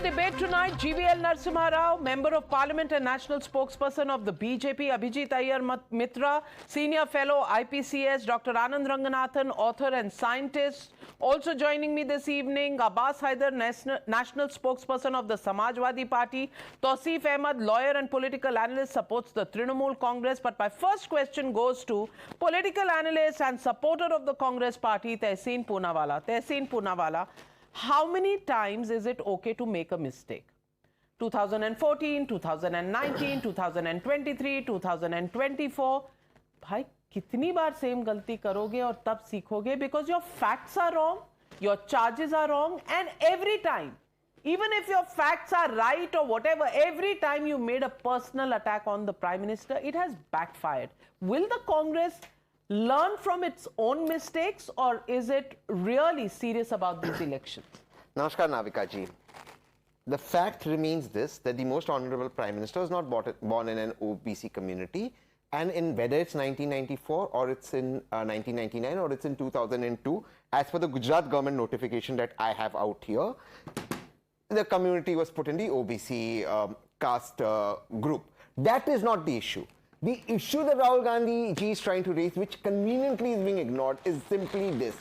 debate tonight, GVL Narasimha Rao, Member of Parliament and National Spokesperson of the BJP, Abhijit Iyer Mitra, Senior Fellow IPCS, Dr. Anand Ranganathan, author and scientist. Also joining me this evening, Abbas Haider, National Spokesperson of the Samajwadi Party. Tausif Ahmed, lawyer and political analyst, supports the Trinamool Congress. But my first question goes to political analyst and supporter of the Congress Party, Tehseen Poonawalla. Tehseen Poonawalla, how many times is it okay to make a mistake? 2014, 2019, 2023, 2024. भाई कितनी बार same गलती करोगे और तब सीखोगे? Because your facts are wrong, your charges are wrong, and every time, even if your facts are right or whatever, every time you made a personal attack on the Prime Minister, it has backfired. Will the Congress learn from its own mistakes, or is it really serious about these elections? Namaskar, Navika ji. The fact remains this, that the most honorable Prime Minister was not born in an OBC community, and in whether it's 1994 or it's in 1999 or it's in 2002, as per the Gujarat government notification that I have out here, the community was put in the OBC caste group. That is not the issue. The issue that Rahul Gandhi ji is trying to raise, which conveniently is being ignored, is simply this.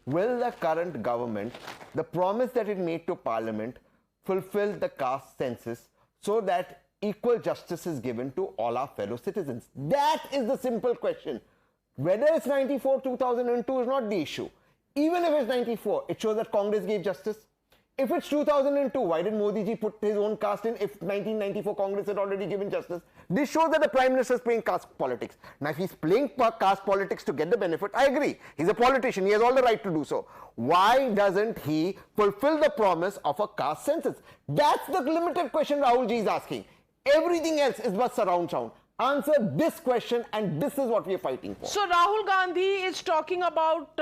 Will the current government, the promise that it made to Parliament, fulfill the caste census so that equal justice is given to all our fellow citizens? That is the simple question. Whether it's 94, 2002 is not the issue. Even if it's 94, it shows that Congress gave justice. If it's 2002, why did Modi ji put his own caste in if 1994 Congress had already given justice? This shows that the Prime Minister is playing caste politics. Now, if he's playing caste politics to get the benefit, I agree. He's a politician. He has all the right to do so. Why doesn't he fulfill the promise of a caste census? That's the limited question Rahul ji is asking. Everything else is but surround sound. Answer this question, and this is what we are fighting for. So Rahul Gandhi is talking about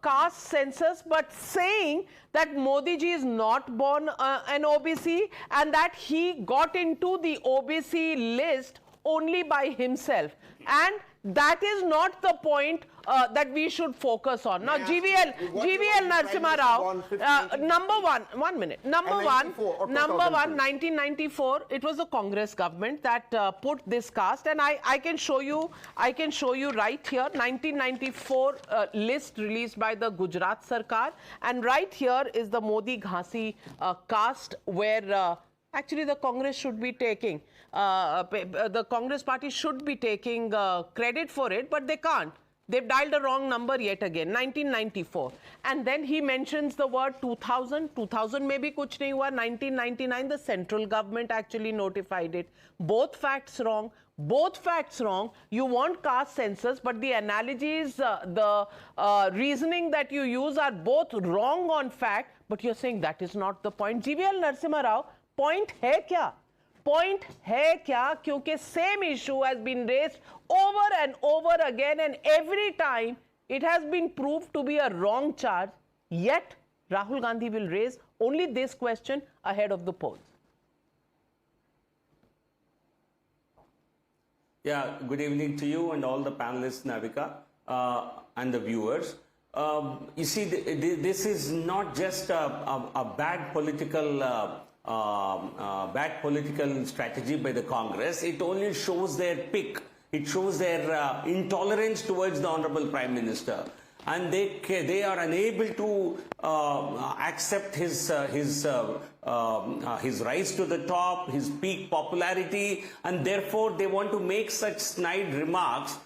caste census, but saying that Modi ji is not born an OBC and that he got into the OBC list only by himself. And that is not the point that we should focus on. Now, GVL Narasimha Rao, number one, 1 minute. Number one, 1994, it was the Congress government that put this caste, and I can show you right here, 1994 list released by the Gujarat Sarkar, and right here is the Modi Ghasi caste where actually the Congress should be taking, the Congress party should be taking credit for it, but they can't. They've dialed a wrong number yet again, 1994. And then he mentions the word 2000. 2000 maybe kuch nahi hua. 1999, the central government actually notified it. Both facts wrong. Both facts wrong. You want caste census, but the analogies, the reasoning that you use are both wrong on fact, but you're saying that is not the point. GVL Narasimha Rao, point hai kya? Point hai kya? Kyunki same issue has been raised over and over again, and every time it has been proved to be a wrong charge. Yet Rahul Gandhi will raise only this question ahead of the polls. Yeah, good evening to you and all the panelists, Navika, and the viewers. You see, this is not just a bad political strategy by the Congress. It only shows their pick. It shows their intolerance towards the Honorable Prime Minister. And they are unable to accept his rise to the top, his peak popularity, and therefore they want to make such snide remarks,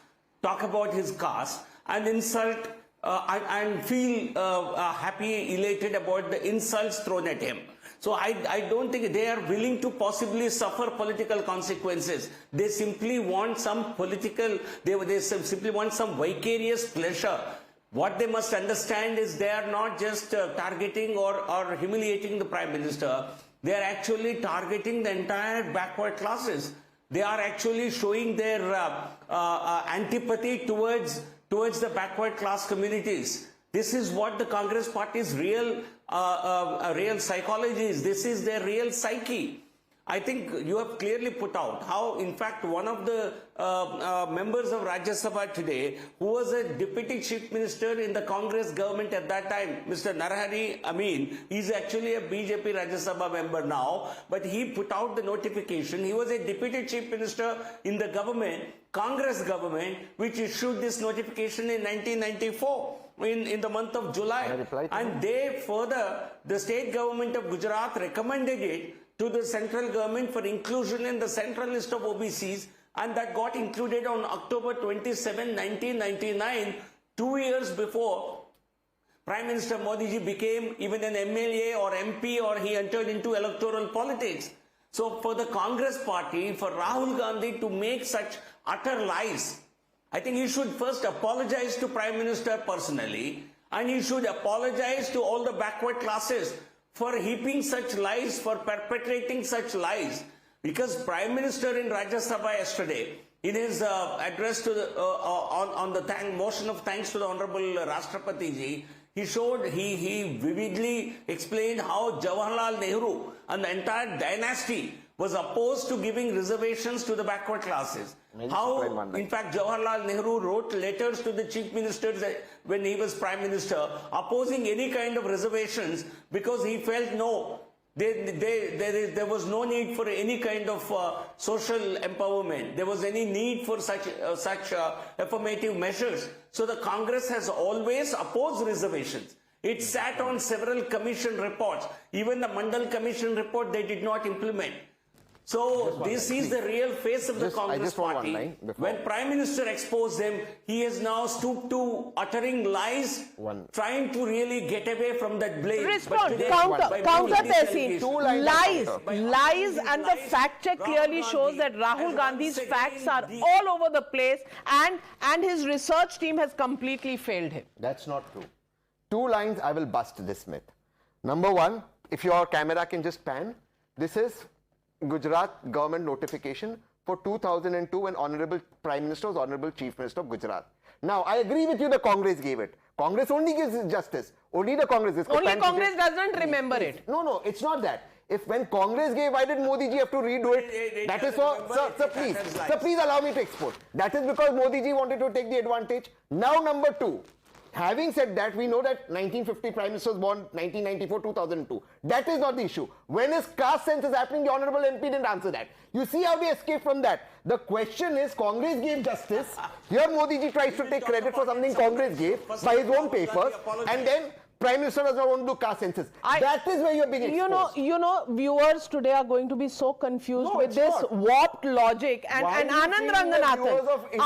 talk about his caste, and insult and feel happy, elated about the insults thrown at him. So I don't think they are willing to possibly suffer political consequences. They simply want some political, they simply want some vicarious pleasure. What they must understand is they are not just targeting or humiliating the Prime Minister. They are actually targeting the entire backward classes. They are actually showing their antipathy towards the backward class communities. This is what the Congress Party's real psychology is. This is their real psyche. I think you have clearly put out how, in fact, one of the members of Rajya Sabha today, who was a deputy chief minister in the Congress government at that time, Mr. Narahari Amin, he's actually a BJP Rajya Sabha member now, but he put out the notification. He was a deputy chief minister in the government, Congress government, which issued this notification in 1994. In the month of July. And they further, the state government of Gujarat recommended it to the central government for inclusion in the central list of OBCs, and that got included on October 27, 1999, 2 years before Prime Minister Modi ji became even an MLA or MP, or he entered into electoral politics. So for the Congress party, for Rahul Gandhi to make such utter lies, I think he should first apologize to Prime Minister personally, and he should apologize to all the backward classes for heaping such lies, for perpetrating such lies. Because Prime Minister in Rajya Sabha yesterday, in his address to the, on the motion of thanks to the Honorable Rashtrapati ji, he vividly explained how Jawaharlal Nehru and the entire dynasty was opposed to giving reservations to the backward classes. How, in fact, Jawaharlal Nehru wrote letters to the chief ministers when he was prime minister, opposing any kind of reservations, because he felt no, there was no need for any kind of social empowerment. There was any need for such affirmative measures. So the Congress has always opposed reservations. It sat on several commission reports. Even the Mandal Commission report they did not implement. So this is the real face of the Congress party. When Prime Minister exposed them, he has now stooped to uttering lies, trying to really get away from that blame. Respond, counter Tehseen. Lies, and the fact check clearly shows that Rahul Gandhi's facts are all over the place, and his research team has completely failed him. That's not true. 2 lines, I will bust this myth. Number 1, if your camera can just pan, this is Gujarat government notification for 2002 when Honorable Prime Minister was Honorable Chief Minister of Gujarat. Now, I agree with you, the Congress gave it. Congress only gives justice. Only the Congress. Only Congress doesn't remember it. No, it's not that. If when Congress gave, why did Modi ji have to redo it? That is for, sir, please allow me to export. That is because Modi ji wanted to take the advantage. Now, number 2. Having said that, we know that 1950 Prime Minister was born 1994, 2002. That is not the issue. When is caste census happening? The Honorable MP didn't answer that. You see how they escape from that. The question is, Congress gave justice. Here Modi ji tries to take credit for something Congress gave by his own papers, and then Prime Minister does not want to do caste census. That is where you're being exposed. You know, viewers today are going to be so confused with this warped logic. And Anand Ranganathan.